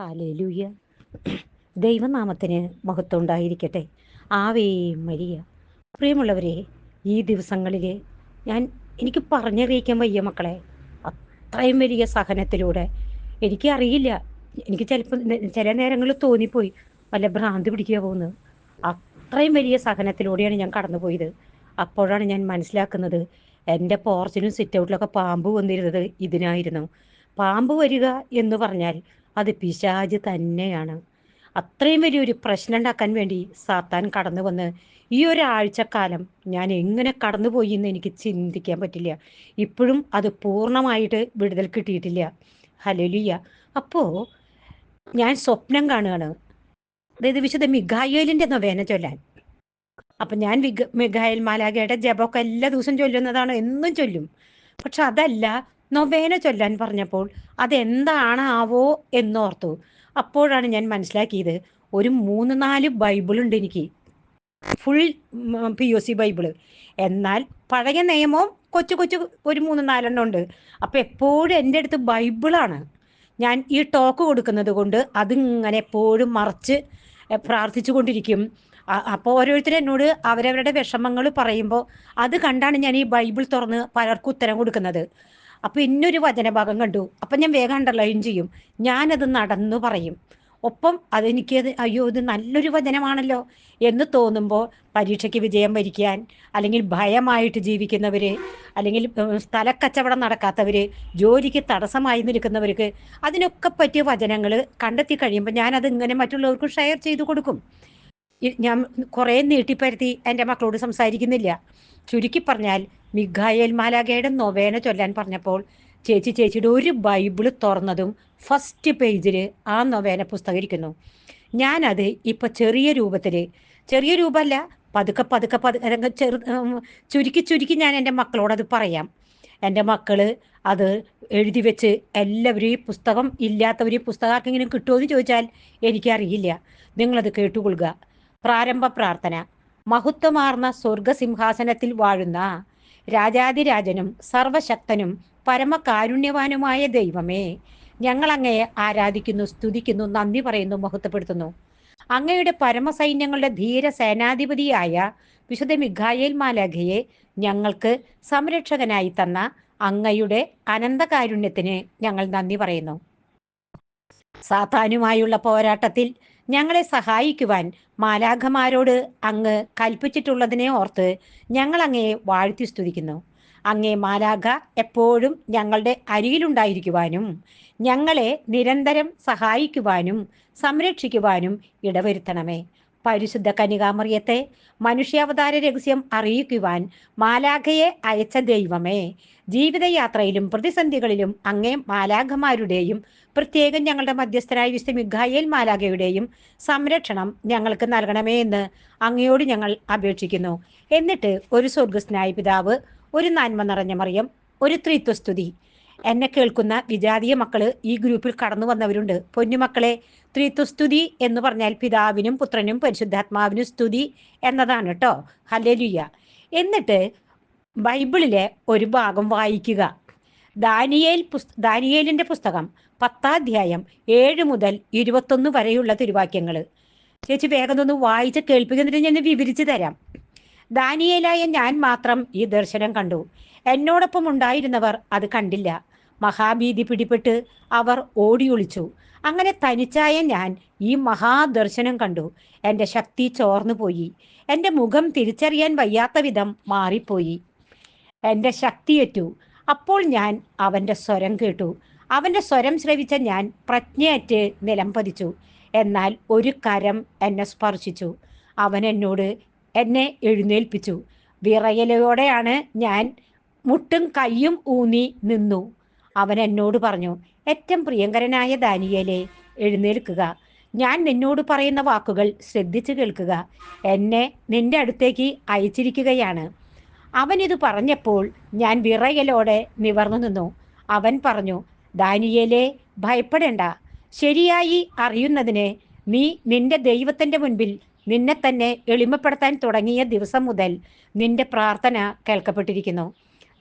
Hallelujah. ദൈവനാമത്തിന് മഹത്വം ഉണ്ടായിരിക്കട്ടെ. Ave Maria. പ്രിയമുള്ളവരെ, ഈ ദിവസങ്ങളിൽ ഞാൻ എനിക്ക് പറഞ്ഞറിയിക്കാൻ വയ്യ മക്കളെ. അത്രയും വലിയ സഹനത്തിലൂടെ എനിക്കറിയില്ല. എനിക്ക് ചിലപ്പോൾ ചില നേരങ്ങളിൽ തോന്നിപ്പോയി വല്ല ഭ്രാന്ത് പിടിക്കുക പോകുന്നത്. അത്രയും വലിയ സഹനത്തിലൂടെയാണ് ഞാൻ കടന്നുപോയത്. അപ്പോഴാണ് ഞാൻ മനസ്സിലാക്കുന്നത് എൻ്റെ പോർച്ചിനും സിറ്റ് ഔട്ടിലൊക്കെ പാമ്പ് വന്നിരുന്നത് ഇതിനായിരുന്നു. പാമ്പ് വരിക എന്ന് പറഞ്ഞാൽ അത് പിശാച് തന്നെയാണ്. അത്രയും വലിയൊരു പ്രശ്നം ഉണ്ടാക്കാൻ വേണ്ടി സാത്താൻ കടന്നു വന്ന് ഈ ഒരാഴ്ചക്കാലം ഞാൻ എങ്ങനെ കടന്നുപോയി എന്ന് എനിക്ക് ചിന്തിക്കാൻ പറ്റില്ല. ഇപ്പോഴും അത് പൂർണ്ണമായിട്ട് വിടുതൽ കിട്ടിയിട്ടില്ല. ഹല്ലേലൂയ. അപ്പോൾ ഞാൻ സ്വപ്നം കാണുകയാണ്. അതായത് വിശുദ്ധ മിഖായേലിൻ്റെ നൊവേന ചൊല്ലാൻ. അപ്പം ഞാൻ മിഖായേൽ മാലാഖയുടെ ജപമൊക്കെ എല്ലാ ദിവസവും ചൊല്ലുന്നതാണ്, എന്നും ചൊല്ലും. പക്ഷെ അതല്ല, നൊവേന ചൊല്ലാൻ പറഞ്ഞപ്പോൾ അതെന്താണാവോ എന്നോർത്തു. അപ്പോഴാണ് ഞാൻ മനസ്സിലാക്കിയത്, ഒരു 3-4 ബൈബിളുണ്ട് എനിക്ക്, ഫുൾ POC ബൈബിള്. എന്നാൽ പഴയ നിയമവും കൊച്ചു കൊച്ചു ഒരു 3-4 ഉണ്ട്. അപ്പം എപ്പോഴും എൻ്റെ അടുത്ത് ബൈബിളാണ്. ഞാൻ ഈ ടോക്ക് കൊടുക്കുന്നത് കൊണ്ട് അതിങ്ങനെ എപ്പോഴും മറച്ച് പ്രാർത്ഥിച്ചു കൊണ്ടിരിക്കും. അപ്പോൾ ഓരോരുത്തരും എന്നോട് അവരവരുടെ വിഷമങ്ങൾ പറയുമ്പോൾ അത് കണ്ടാണ് ഞാൻ ഈ ബൈബിൾ തുറന്ന് പലർക്കും ഉത്തരം കൊടുക്കുന്നത്. അപ്പോൾ ഇന്നൊരു വചനഭാഗം കണ്ടു, അപ്പം ഞാൻ വേഗം അണ്ടർലൈൻ ചെയ്യും. ഞാനത് നടന്നു പറയും. ഒപ്പം അതെനിക്കത് അയ്യോ ഇത് നല്ലൊരു വചനമാണല്ലോ എന്ന് തോന്നുമ്പോൾ പരീക്ഷയ്ക്ക് വിജയം വരിക്കാൻ, അല്ലെങ്കിൽ ഭയമായിട്ട് ജീവിക്കുന്നവർ, അല്ലെങ്കിൽ സ്ഥലക്കച്ചവടം നടക്കാത്തവർ, ജോലിക്ക് തടസ്സമായി നിൽക്കുന്നവർക്ക് അതിനൊക്കെ പറ്റിയ വചനങ്ങൾ കണ്ടെത്തി കഴിയുമ്പോൾ ഞാനത് ഇങ്ങനെ മറ്റുള്ളവർക്ക് ഷെയർ ചെയ്തു കൊടുക്കും. ഞാൻ കുറേ നീട്ടിപ്പരത്തി എൻ്റെ മക്കളോട് സംസാരിക്കുന്നില്ല. ചുരുക്കി പറഞ്ഞാൽ മിഖായേൽ മാലാഖയുടെ നൊവേന ചൊല്ലാൻ പറഞ്ഞപ്പോൾ ചേച്ചിയുടെ ഒരു ബൈബിള് തുറന്നതും ഫസ്റ്റ് പേജിൽ ആ നൊവേന പുസ്തകം ഇരിക്കുന്നു. ഞാനത് ഇപ്പം ചെറിയ രൂപമല്ല, പതുക്കെ ചുരുക്കി ഞാൻ എൻ്റെ മക്കളോടത് പറയാം. എൻ്റെ മക്കൾ അത് എഴുതി വെച്ച് എല്ലാവരും ഈ പുസ്തകം ഇല്ലാത്തവർ ഈ പുസ്തകം ആർക്കെങ്കിലും കിട്ടുമോ എന്ന് ചോദിച്ചാൽ എനിക്കറിയില്ല. നിങ്ങളത് കേട്ടുകൊള്ളുക. പ്രാരംഭ പ്രാർത്ഥന. മഹത്വമാർന്ന സ്വർഗസിംഹാസനത്തിൽ വാഴുന്ന രാജാതിരാജനും സർവശക്തനും പരമകാരുണ്യവാനുമായ ദൈവമേ, ഞങ്ങൾ അങ്ങയെ ആരാധിക്കുന്നു, സ്തുതിക്കുന്നു, നന്ദി പറയുന്നു, മഹത്വപ്പെടുത്തുന്നു. അങ്ങയുടെ പരമസൈന്യങ്ങളുടെ ധീര സേനാധിപതിയായ വിശുദ്ധ മിഖായേൽ മാലാഖയെ ഞങ്ങൾക്ക് സംരക്ഷകനായി തന്ന അങ്ങയുടെ അനന്തകാരുണ്യത്തിന് ഞങ്ങൾ നന്ദി പറയുന്നു. സാത്താനുമായുള്ള പോരാട്ടത്തിൽ ഞങ്ങളെ സഹായിക്കുവാൻ മാലാഖമാരോട് അങ്ങ് കൽപ്പിച്ചിട്ടുള്ളതിനെ ഓർത്ത് ഞങ്ങൾ അങ്ങയെ വാഴ്ത്തി സ്തുതിക്കുന്നു. അങ്ങേ മാലാഖ എപ്പോഴും ഞങ്ങളുടെ അരികിലുണ്ടായിരിക്കുവാനും ഞങ്ങളെ നിരന്തരം സഹായിക്കുവാനും സംരക്ഷിക്കുവാനും ഇടവരുത്തണമേ. പരിശുദ്ധ കന്യകാമറിയത്തെ മനുഷ്യാവതാര രഹസ്യം അറിയിക്കുവാൻ മാലാഖയെ അയച്ച ദൈവമേ, ജീവിതയാത്രയിലും പ്രതിസന്ധികളിലും അങ്ങേ മാലാഖമാരുടെയും പ്രത്യേകം ഞങ്ങളുടെ മധ്യസ്ഥരായ വിശുദ്ധ മിഖായേൽ മാലാഖയുടെയും സംരക്ഷണം ഞങ്ങൾക്ക് നൽകണമേ എന്ന് അങ്ങയോട് ഞങ്ങൾ അപേക്ഷിക്കുന്നു. എന്നിട്ട് ഒരു സ്വർഗസ്നായ പിതാവ്, ഒരു നന്മ നിറഞ്ഞ മറിയം, ഒരു ത്രിത്വസ്തുതി. എന്നെ കേൾക്കുന്ന വിജാതീയ മക്കള് ഈ ഗ്രൂപ്പിൽ കടന്നു വന്നവരുണ്ട്. പൊന്നുമക്കളെ, ത്രിത്വസ്തുതി എന്ന് പറഞ്ഞാൽ പിതാവിനും പുത്രനും പരിശുദ്ധാത്മാവിനും സ്തുതി എന്നതാണ് കേട്ടോ. ഹല്ലേലൂയ. എന്നിട്ട് ബൈബിളിലെ ഒരു ഭാഗം വായിക്കുക. ദാനിയേലിൻ്റെ പുസ്തകം 10-ാം അധ്യായം 7 മുതൽ 21 വരെയുള്ള തിരുവാക്യങ്ങൾ. ചേച്ചി വേഗം ഒന്ന് വായിച്ച് കേൾപ്പിക്കുന്നിട്ട് ഞാൻ വിവരിച്ചു തരാം. ദാനിയേലായ ഞാൻ മാത്രം ഈ ദർശനം കണ്ടു, എന്നോടൊപ്പം ഉണ്ടായിരുന്നവർ അത് കണ്ടില്ല. മഹാഭീതി പിടിപെട്ട് അവർ ഓടിയൊളിച്ചു. അങ്ങനെ തനിച്ചായ ഞാൻ ഈ മഹാദർശനം കണ്ടു. എൻ്റെ ശക്തി ചോർന്നു പോയി, എൻ്റെ മുഖം തിരിച്ചറിയാൻ വയ്യാത്ത വിധം മാറിപ്പോയി. എൻ്റെ ശക്തിയേറ്റു. അപ്പോൾ ഞാൻ അവൻ്റെ സ്വരം കേട്ടു. അവൻ്റെ സ്വരം ശ്രവിച്ച ഞാൻ പ്രജ്ഞയറ്റ് നിലം പതിച്ചു. എന്നാൽ ഒരു കരം എന്നെ സ്പർശിച്ചു. അവൻ എന്നെ എഴുന്നേൽപ്പിച്ചു. വിറയലോടെയാണ് ഞാൻ മുട്ടും കയ്യും ഊന്നി നിന്നു. അവൻ എന്നോട് പറഞ്ഞു, ഏറ്റവും പ്രിയങ്കരനായ ദാനിയേലേ, എഴുന്നേൽക്കുക. ഞാൻ നിന്നോട് പറയുന്ന വാക്കുകൾ ശ്രദ്ധിച്ചു കേൾക്കുക. എന്നെ നിന്റെ അടുത്തേക്ക് അയച്ചിരിക്കുകയാണ്. അവൻ ഇത് പറഞ്ഞപ്പോൾ ഞാൻ വിറയലോടെ നിവർന്നു നിന്നു. അവൻ പറഞ്ഞു, ദാനിയേലേ, ഭയപ്പെടേണ്ട. ശരിയായി അറിയുന്നതിന് നീ നിന്റെ ദൈവത്തിൻ്റെ മുൻപിൽ നിന്നെ തന്നെ എളിമപ്പെടുത്താൻ തുടങ്ങിയ ദിവസം മുതൽ നിന്റെ പ്രാർത്ഥന കേൾക്കപ്പെട്ടിരിക്കുന്നു.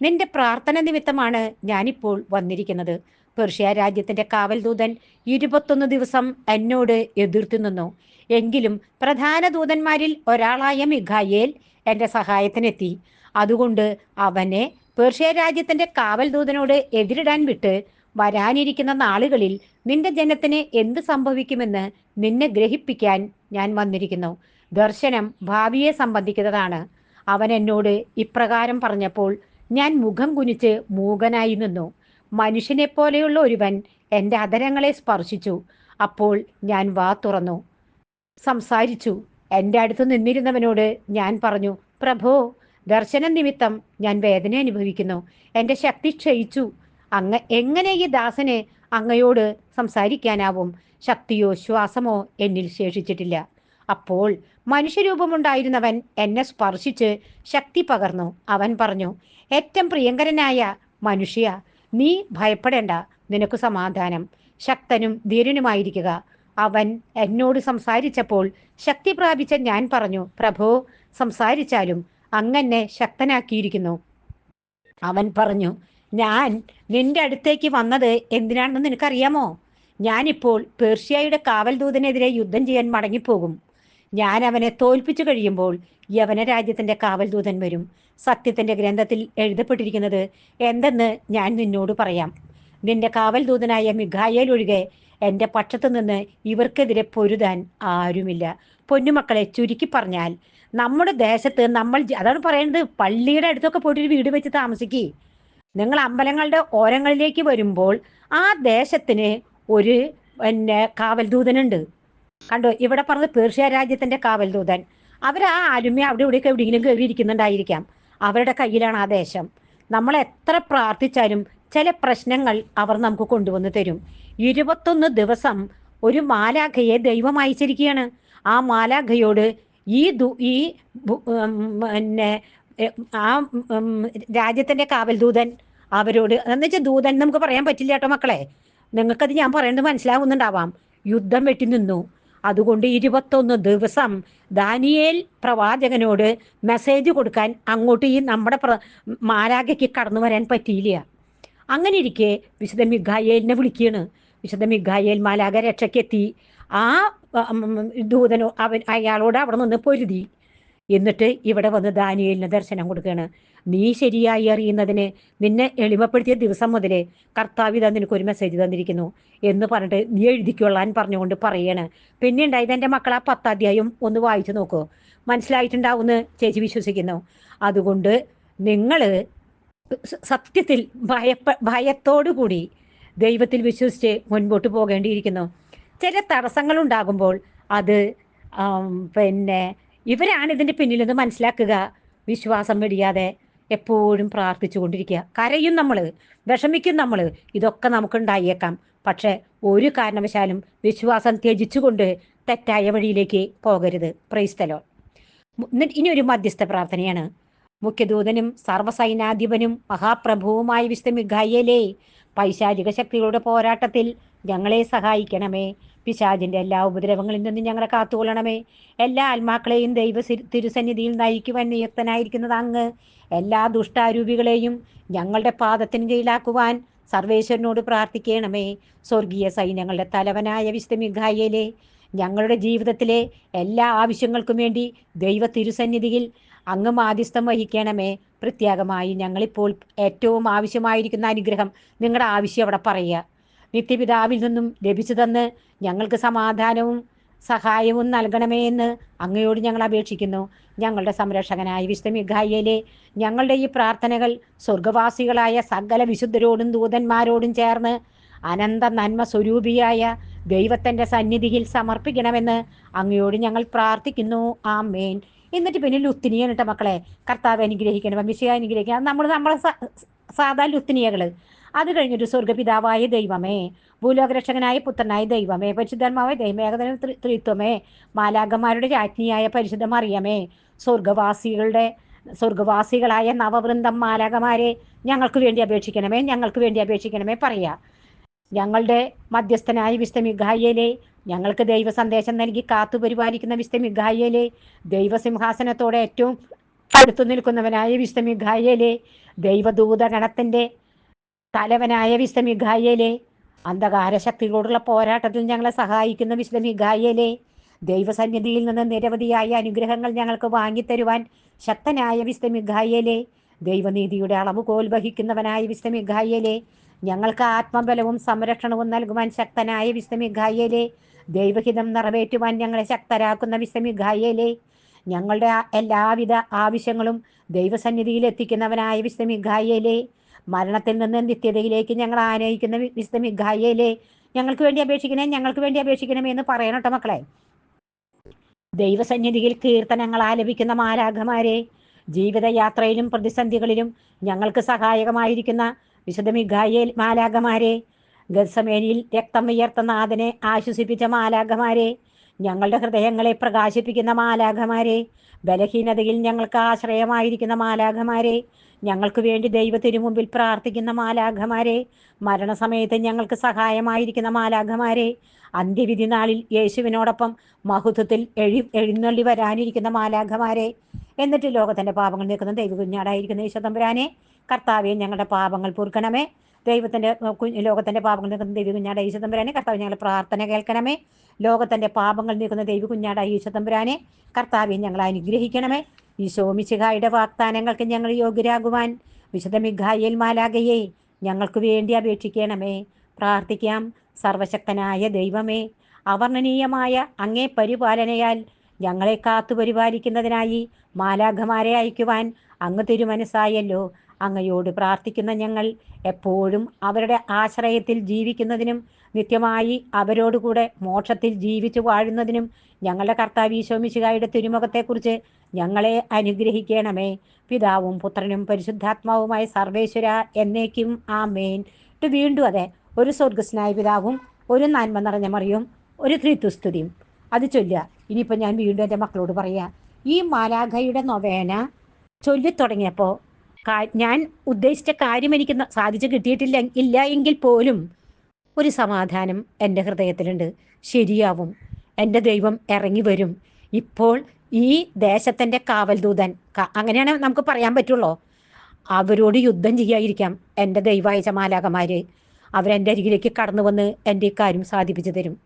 നിന്റെ പ്രാർത്ഥന നിമിത്തമാണ് ഞാനിപ്പോൾ വന്നിരിക്കുന്നത്. പേർഷ്യ രാജ്യത്തിന്റെ കാവൽദൂതൻ 21 ദിവസം എന്നോട് എതിർത്തു നിന്നു. എങ്കിലും പ്രധാന ദൂതന്മാരിൽ ഒരാളായ മിഖായേൽ എന്റെ സഹായത്തിനെത്തി. അതുകൊണ്ട് അവനെ പേർഷ്യ രാജ്യത്തിന്റെ കാവൽദൂതനോട് എതിരിടാൻ വിട്ട് വരാനിരിക്കുന്ന നാളുകളിൽ നിന്റെ ജനത്തിന് എന്ത് സംഭവിക്കുമെന്ന് നിന്നെ ഗ്രഹിപ്പിക്കാൻ ഞാൻ വന്നിരിക്കുന്നു. ദർശനം ഭാവിയെ സംബന്ധിക്കുന്നതാണ്. അവൻ എന്നോട് ഇപ്രകാരം പറഞ്ഞപ്പോൾ ഞാൻ മുഖം കുനിച്ച് മൂകനായി നിന്നു. മനുഷ്യനെ പോലെയുള്ള ഒരുവൻ എൻ്റെ അധരങ്ങളെ സ്പർശിച്ചു. അപ്പോൾ ഞാൻ വാ തുറന്നു സംസാരിച്ചു. എൻ്റെ അടുത്ത് നിന്നിരുന്നവനോട് ഞാൻ പറഞ്ഞു, പ്രഭോ, ദർശന നിമിത്തം ഞാൻ വേദന അനുഭവിക്കുന്നു. എൻ്റെ ശക്തി ക്ഷയിച്ചു. എങ്ങനെ ഈ ദാസന് അങ്ങയോട് സംസാരിക്കാനാവും? ശക്തിയോ ശ്വാസമോ എന്നിൽ ശേഷിച്ചിട്ടില്ല. അപ്പോൾ മനുഷ്യരൂപമുണ്ടായിരുന്നവൻ എന്നെ സ്പർശിച്ച് ശക്തി പകർന്നു. അവൻ പറഞ്ഞു, ഏറ്റവും പ്രിയങ്കരനായ മനുഷ്യ, നീ ഭയപ്പെടേണ്ട, നിനക്ക് സമാധാനം. ശക്തനും ധീരനുമായിരിക്കുക. അവൻ എന്നോട് സംസാരിച്ചപ്പോൾ ശക്തി പ്രാപിച്ച ഞാൻ പറഞ്ഞു, പ്രഭോ, സംസാരിച്ചാലും അങ്ങനെ ശക്തനാക്കിയിരിക്കുന്നു. അവൻ പറഞ്ഞു, ഞാൻ നിന്റെ അടുത്തേക്ക് വന്നത് എന്തിനാണെന്ന് നിനക്കറിയാമോ? ഞാനിപ്പോൾ പേർഷ്യയുടെ കാവൽദൂതനെതിരെ യുദ്ധം ചെയ്യാൻ മടങ്ങിപ്പോകും. ഞാൻ അവനെ തോൽപ്പിച്ചു കഴിയുമ്പോൾ യവന രാജ്യത്തിന്റെ കാവൽദൂതൻ വരും. സത്യത്തിന്റെ ഗ്രന്ഥത്തിൽ എഴുതപ്പെട്ടിരിക്കുന്നത് എന്തെന്ന് ഞാൻ നിന്നോട് പറയാം. നിന്റെ കാവൽദൂതനായ മിഖായേൽ ഒഴികെ എൻ്റെ പക്ഷത്തു നിന്ന് ഇവർക്കെതിരെ പൊരുതാൻ ആരുമില്ല. പൊന്നുമക്കളെ, ചുരുക്കി പറഞ്ഞാൽ നമ്മുടെ ദേശത്ത് അതാണ് പറയുന്നത്, പള്ളിയുടെ അടുത്തൊക്കെ പോയിട്ടൊരു വീട് വെച്ച് താമസിക്കുക. നിങ്ങൾ അമ്പലങ്ങളുടെ ഓരങ്ങളിലേക്ക് വരുമ്പോൾ ആ ദേശത്തിന് ഒരു കാവൽദൂതനുണ്ട്. കണ്ടോ, ഇവിടെ പറഞ്ഞത് പേർഷ്യ രാജ്യത്തിന്റെ കാവൽദൂതൻ. അവർ ആ ആരുമേ അവിടെ ഇവിടെയൊക്കെ എവിടെയെങ്കിലും കയറിയിരിക്കുന്നുണ്ടായിരിക്കാം. അവരുടെ കയ്യിലാണ് ആ ദേശം. നമ്മൾ എത്ര പ്രാർത്ഥിച്ചാലും ചില പ്രശ്നങ്ങൾ അവർ നമുക്ക് കൊണ്ടുവന്ന് തരും. 21 ദിവസം ഒരു മാലാഖയെ ദൈവം അയച്ചിരിക്കുകയാണ്. ആ മാലാഖയോട് ഈ ആ രാജ്യത്തിന്റെ കാവൽദൂതൻ അവരോട്, എന്ന് വെച്ചാൽ ദൂതൻ നമുക്ക് പറയാൻ പറ്റില്ല കേട്ടോ മക്കളെ, നിങ്ങൾക്കത് ഞാൻ പറയുന്നത് മനസ്സിലാവുന്നുണ്ടാവാം. യുദ്ധം വെട്ടി നിന്നു. അതുകൊണ്ട് 21 ദിവസം ദാനിയേൽ പ്രവാചകനോട് മെസ്സേജ് കൊടുക്കാൻ അങ്ങോട്ട് ഈ നമ്മുടെ മാലാഖയ്ക്ക് കടന്നു വരാൻ പറ്റിയില്ല. അങ്ങനെ ഇരിക്കെ വിശുദ്ധ മിഖായേലിനെ വിളിക്കുകയാണ്. വിശുദ്ധ മിഖായേൽ മാലാഖ രക്ഷയ്ക്കെത്തി. ആ ദൂതനോ അയാളോട് അവിടെ നിന്ന് പൊരുതി. എന്നിട്ട് ഇവിടെ വന്ന് ദാനിയേലിന് ദർശനം കൊടുക്കുകയാണ്. നീ ശരിയായി അറിയുന്നതിന് നിന്നെ എളിമപ്പെടുത്തിയ ദിവസം മുതൽ കർത്താവ് ഇതാ നിനക്കൊരു മെസ്സേജ് തന്നിരിക്കുന്നു എന്ന് പറഞ്ഞിട്ട് നീ എഴുതിക്കൊള്ളാൻ പറഞ്ഞുകൊണ്ട് പറയാണ്. പിന്നെ ഉണ്ടായത്, എൻ്റെ മക്കൾ ആ 10 അധ്യായം ഒന്ന് വായിച്ചു നോക്കൂ, മനസ്സിലായിട്ടുണ്ടാവുമെന്ന് ചേച്ചി വിശ്വസിക്കുന്നു. അതുകൊണ്ട് നിങ്ങൾ സത്യത്തിൽ ഭയത്തോടു കൂടി ദൈവത്തിൽ വിശ്വസിച്ച് മുൻപോട്ട് പോകേണ്ടിയിരിക്കുന്നു. ചില തടസ്സങ്ങൾ ഉണ്ടാകുമ്പോൾ അത് ഇവരാണ് ഇതിൻ്റെ പിന്നിലെന്ന് മനസ്സിലാക്കുക. വിശ്വാസം വെടിയാതെ എപ്പോഴും പ്രാർത്ഥിച്ചു കൊണ്ടിരിക്കുക. കരയും നമ്മൾ, വിഷമിക്കും നമ്മൾ, ഇതൊക്കെ നമുക്കുണ്ടായേക്കാം. പക്ഷെ ഒരു കാരണവശാലും വിശ്വാസം ത്യജിച്ചുകൊണ്ട് തെറ്റായ വഴിയിലേക്ക് പോകരുത്. Praise the Lord. ഇനി ഒരു മധ്യസ്ഥ പ്രാർത്ഥനയാണ്. മുഖ്യദൂതനും സർവ്വസൈനാധിപനും മഹാപ്രഭുവുമായ വിശുദ്ധ മിഖായേലേ, പൈശാചിക ശക്തികളുടെ പോരാട്ടത്തിൽ ഞങ്ങളെ സഹായിക്കണമേ. പിശാചിന്റെ എല്ലാ ഉപദ്രവങ്ങളിൽ നിന്നും ഞങ്ങളെ കാത്തുകൊള്ളണമേ. എല്ലാ ആത്മാക്കളെയും ദൈവ തിരുസന്നിധിയിൽ നയിക്കുവാൻ നിയുക്തനായിരിക്കുന്നത് അങ്ങ്. എല്ലാ ദുഷ്ടാരൂപികളെയും ഞങ്ങളുടെ പാദത്തിന് കീഴിലാക്കുവാൻ സർവേശ്വരനോട് പ്രാർത്ഥിക്കണമേ. സ്വർഗീയ സൈന്യങ്ങളുടെ തലവനായ വിശുദ്ധ മിഖായേലേ, ഞങ്ങളുടെ ജീവിതത്തിലെ എല്ലാ ആവശ്യങ്ങൾക്കും വേണ്ടി ദൈവ തിരുസന്നിധിയിൽ അങ്ങ് മാധ്യസ്ഥം വഹിക്കണമേ. പ്രത്യേകമായി ഞങ്ങളിപ്പോൾ ഏറ്റവും ആവശ്യമായിരിക്കുന്ന അനുഗ്രഹം, നിങ്ങളുടെ ആവശ്യം അവിടെ പറയുക. നിത്യപിതാവിൽ നിന്നും ലഭിച്ചതെന്ന് ഞങ്ങൾക്ക് സമാധാനവും സഹായവും നൽകണമേ എന്ന് അങ്ങയോട് ഞങ്ങൾ അപേക്ഷിക്കുന്നു. ഞങ്ങളുടെ സംരക്ഷകനായ വിശുദ്ധ മിഖായേലേ, ഞങ്ങളുടെ ഈ പ്രാർത്ഥനകൾ സ്വർഗവാസികളായ സകല വിശുദ്ധരോടും ദൂതന്മാരോടും ചേർന്ന് അനന്ത നന്മ സ്വരൂപിയായ ദൈവത്തിൻ്റെ സന്നിധിയിൽ സമർപ്പിക്കണമെന്ന് അങ്ങയോട് ഞങ്ങൾ പ്രാർത്ഥിക്കുന്നു. ആമേൻ. എന്നിട്ട് പിന്നെ ലുത്തിനിയാണ് കേട്ടോ മക്കളെ. കർത്താവ് അനുഗ്രഹിക്കണം, മിശിഹ അനുഗ്രഹിക്കണം. നമ്മളെ സാധാ ലുത്തിനിയകൾ. അത് കഴിഞ്ഞൊരു സ്വർഗപിതാവായ ദൈവമേ, ഭൂലോകരക്ഷകനായ പുത്രനായ ദൈവമേ, പരിശുദ്ധാത്മാവായ ദൈവമേ, ഏകദിന ത്രിത്വമേ, മാലാഖമാരുടെ രാജ്ഞിയായ പരിശുദ്ധ മറിയമേ, സ്വർഗവാസികളായ നവവൃന്ദം മാലാഖമാരെ ഞങ്ങൾക്ക് വേണ്ടി അപേക്ഷിക്കണമേ, ഞങ്ങൾക്ക് വേണ്ടി അപേക്ഷിക്കണമേ പറയാ. ഞങ്ങളുടെ മധ്യസ്ഥനായ വിശുദ്ധ മിഖായേലേ, ഞങ്ങൾക്ക് ദൈവ സന്ദേശം നൽകി കാത്തു പരിപാലിക്കുന്ന വിശുദ്ധ മിഖായേലേ, ദൈവസിംഹാസനത്തോടെ ഏറ്റവും അടുത്തു നിൽക്കുന്നവനായ വിശുദ്ധ മിഖായേലേ, ദൈവദൂതഗണത്തിൻ്റെ തലവനായ വിശുദ്ധ മിഖായേലേ, അന്ധകാര ശക്തികളോടുള്ള പോരാട്ടത്തിൽ ഞങ്ങളെ സഹായിക്കുന്ന വിശുദ്ധ മിഖായേലേ, ദൈവസന്നിധിയിൽ നിന്ന് നിരവധിയായ അനുഗ്രഹങ്ങൾ ഞങ്ങൾക്ക് വാങ്ങിത്തരുവാൻ ശക്തനായ വിശുദ്ധ മിഖായേലേ, ദൈവനീതിയുടെ അളവുകോൽ വഹിക്കുന്നവനായ വിശുദ്ധ മിഖായേലേ, ഞങ്ങൾക്ക് ആത്മബലവും സംരക്ഷണവും നൽകുവാൻ ശക്തനായ വിശുദ്ധ മിഖായേലേ, ദൈവഹിതം നിറവേറ്റുവാൻ ഞങ്ങളെ ശക്തരാക്കുന്ന വിശുദ്ധ മിഖായേലേ, ഞങ്ങളുടെ എല്ലാവിധ ആവശ്യങ്ങളും ദൈവസന്നിധിയിൽ എത്തിക്കുന്നവനായ വിശുദ്ധ മിഖായേലേ, മരണത്തിൽ നിന്ന് നിത്യതയിലേക്ക് ഞങ്ങൾ ആനയിക്കുന്ന വിശുദ്ധ മിഖായേലേ, ഞങ്ങൾക്ക് വേണ്ടി അപേക്ഷിക്കണേ, ഞങ്ങൾക്ക് വേണ്ടി അപേക്ഷിക്കണമേ എന്ന് പറയണട്ടോ മക്കളെ. ദൈവസന്നിധിയിൽ കീർത്തനങ്ങൾ ആലപിക്കുന്ന മാലാഖമാരെ, ജീവിതയാത്രയിലും പ്രതിസന്ധികളിലും ഞങ്ങൾക്ക് സഹായകമായിരിക്കുന്ന വിശുദ്ധ മിഖായേൽ മാലാഖമാരെ, ഗത്സമേനിയിൽ രക്തം വിയർത്ത നാഥനെ ആശ്വസിപ്പിച്ച മാലാഖമാരെ, ഞങ്ങളുടെ ഹൃദയങ്ങളെ പ്രകാശിപ്പിക്കുന്ന മാലാഖമാരെ, ബലഹീനതയിൽ ഞങ്ങൾക്ക് ആശ്രയമായിരിക്കുന്ന മാലാഖമാരെ, ഞങ്ങൾക്ക് വേണ്ടി ദൈവത്തിനു മുമ്പിൽ പ്രാർത്ഥിക്കുന്ന മാലാഖമാരെ, മരണസമയത്ത് ഞങ്ങൾക്ക് സഹായമായിരിക്കുന്ന മാലാഖമാരെ, അന്ത്യവിധി നാളിൽ യേശുവിനോടൊപ്പം മഹത്വത്തിൽ എഴുന്നള്ളി വരാനിരിക്കുന്ന മാലാഖമാരെ, എന്നിട്ട് ലോകത്തിൻ്റെ പാപങ്ങൾ നീക്കുന്ന ദൈവകുഞ്ഞാടായിരിക്കുന്ന യേശുതമ്പുരാനെ, കർത്താവെ ഞങ്ങളുടെ പാപങ്ങൾ പൊറുക്കണമേ. ലോകത്തിൻ്റെ പാപങ്ങൾ നീക്കുന്ന ദൈവകുഞ്ഞാടായ യേശുതമ്പുരാനെ, കർത്താവ് ഞങ്ങളുടെ പ്രാർത്ഥന കേൾക്കണമേ. ലോകത്തിൻ്റെ പാപങ്ങൾ നീക്കുന്ന ദൈവകുഞ്ഞാടായ യേശുതമ്പുരാനെ, കർത്താവെ ഞങ്ങളെ അനുഗ്രഹിക്കണമേ. ഈശോ മിശിഹായുടെ വാഗ്ദാനങ്ങൾക്ക് ഞങ്ങൾ യോഗ്യരാകുവാൻ വിശുദ്ധ മിഖായേൽ മാലാഖയെ ഞങ്ങൾക്ക് വേണ്ടി അപേക്ഷിക്കണമേ. പ്രാർത്ഥിക്കാം. സർവശക്തനായ ദൈവമേ, അവർണ്ണനീയമായ അങ്ങേ പരിപാലനയാൽ ഞങ്ങളെ കാത്തു പരിപാലിക്കുന്നതിനായി മാലാഖമാരെ അയക്കുവാൻ അങ്ങ് തിരുമനസ്സായല്ലോ. അങ്ങയോട് പ്രാർത്ഥിക്കുന്ന ഞങ്ങൾ എപ്പോഴും അവരുടെ ആശ്രയത്തിൽ ജീവിക്കുന്നതിനും നിത്യമായി അവരോടുകൂടെ മോക്ഷത്തിൽ ജീവിച്ചു വാഴുന്നതിനും ഞങ്ങളുടെ കർത്താവ് ഈശോ മിശിഹായുടെ തിരുമുഖത്തെക്കുറിച്ച് ഞങ്ങളെ അനുഗ്രഹിക്കണമേ. പിതാവും പുത്രനും പരിശുദ്ധാത്മാവുമായ സർവേശ്വര എന്നേക്കും ആമേൻ. വീണ്ടും അതെ, ഒരു സ്വർഗസ്നായ പിതാവും ഒരു നന്മ നിറഞ്ഞ മറിയും ഒരു ത്രിത്വസ്തുതിയും അത് ചൊല്ലുക. ഇനിയിപ്പോൾ ഞാൻ വീണ്ടും എൻ്റെ മക്കളോട് പറയാം. ഈ മാലാഖയുടെ നൊവേന ചൊല്ലിത്തുടങ്ങിയപ്പോൾ ഞാൻ ഉദ്ദേശിച്ച കാര്യം എനിക്ക് സാധിച്ചു ഇല്ല എങ്കിൽ പോലും ഒരു സമാധാനം എൻ്റെ ഹൃദയത്തിലുണ്ട്. ശരിയാവും, എൻ്റെ ദൈവം ഇറങ്ങി വരും. ഇപ്പോൾ ഈ ദേശത്തിൻ്റെ കാവൽദൂതൻ, അങ്ങനെയാണ് നമുക്ക് പറയാൻ പറ്റുള്ളൂ, അവരോട് യുദ്ധം ചെയ്യാതിരിക്കാം എൻ്റെ ദൈവായച്ച മാലാഖമാർ. അവരെൻ്റെ അരികിലേക്ക് കടന്നു വന്ന് എൻ്റെ കാര്യം സാധിപ്പിച്ചു തരും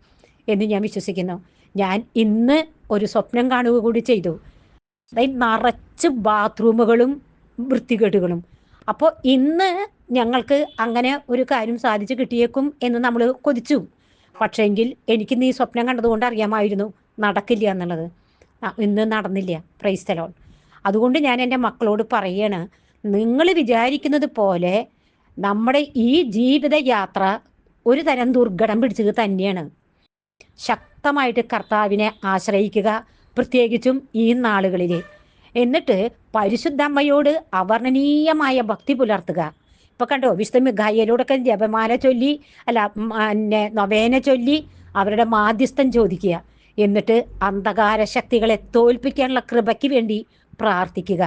എന്ന് ഞാൻ വിശ്വസിക്കുന്നു. ഞാൻ ഇന്ന് ഒരു സ്വപ്നം കാണുക കൂടി ചെയ്തു. അതായത് നിറച്ച് ബാത്റൂമുകളും വൃത്തികേടുകളും. അപ്പോൾ ഇന്ന് ഞങ്ങൾക്ക് അങ്ങനെ ഒരു കാര്യം സാധിച്ചു കിട്ടിയേക്കും എന്ന് നമ്മൾ കൊതിച്ചു. പക്ഷേങ്കിൽ എനിക്ക് നീ സ്വപ്നം കണ്ടതുകൊണ്ട് അറിയാമായിരുന്നു നടക്കില്ല എന്നുള്ളത്. ഇന്ന് നടന്നില്ല. Praise the Lord. അതുകൊണ്ട് ഞാൻ എൻ്റെ മക്കളോട് പറയാണ്, നിങ്ങൾ വിചാരിക്കുന്നത് പോലെ നമ്മുടെ ഈ ജീവിതയാത്ര ഒരു തരം ദുർഘടം പിടിച്ചത് തന്നെയാണ്. ശക്തമായിട്ട് കർത്താവിനെ ആശ്രയിക്കുക, പ്രത്യേകിച്ചും ഈ നാളുകളിൽ. എന്നിട്ട് പരിശുദ്ധമ്മയോട് അവർണ്ണനീയമായ ഭക്തി പുലർത്തുക. ഇപ്പം കണ്ടോ, വിശുദ്ധ മിഖായേലോടൊക്കെ ജപമാല ചൊല്ലി, നൊവേന ചൊല്ലി അവരുടെ മാധ്യസ്ഥം ചോദിക്കുക. എന്നിട്ട് അന്ധകാര ശക്തികളെ തോൽപ്പിക്കാനുള്ള കൃപയ്ക്ക് വേണ്ടി പ്രാർത്ഥിക്കുക.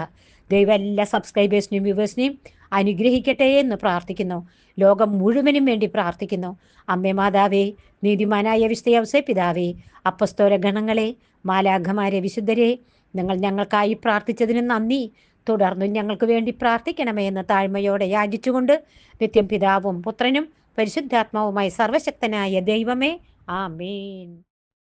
ദൈവം എല്ലാ സബ്സ്ക്രൈബേഴ്സിനെയും വ്യൂവേഴ്സിനെയും അനുഗ്രഹിക്കട്ടെ എന്ന് പ്രാർത്ഥിക്കുന്നു. ലോകം മുഴുവനും വേണ്ടി പ്രാർത്ഥിക്കുന്നു. അമ്മേ മാതാവേ, നീതിമാനായ വിശുദ്ധ പിതാവേ, അപ്പസ്തോല ഗണങ്ങളെ, മാലാഖമാരെ, വിശുദ്ധരെ, നിങ്ങൾ ഞങ്ങൾക്കായി പ്രാർത്ഥിച്ചതിന് നന്ദി. തുടർന്നും ഞങ്ങൾക്ക് വേണ്ടി പ്രാർത്ഥിക്കണമേ എന്ന് താഴ്മയോടെ യാചിച്ചുകൊണ്ട് നിത്യം പിതാവും പുത്രനും പരിശുദ്ധാത്മാവുമായി സർവശക്തനായ ദൈവമേ, ആമേൻ.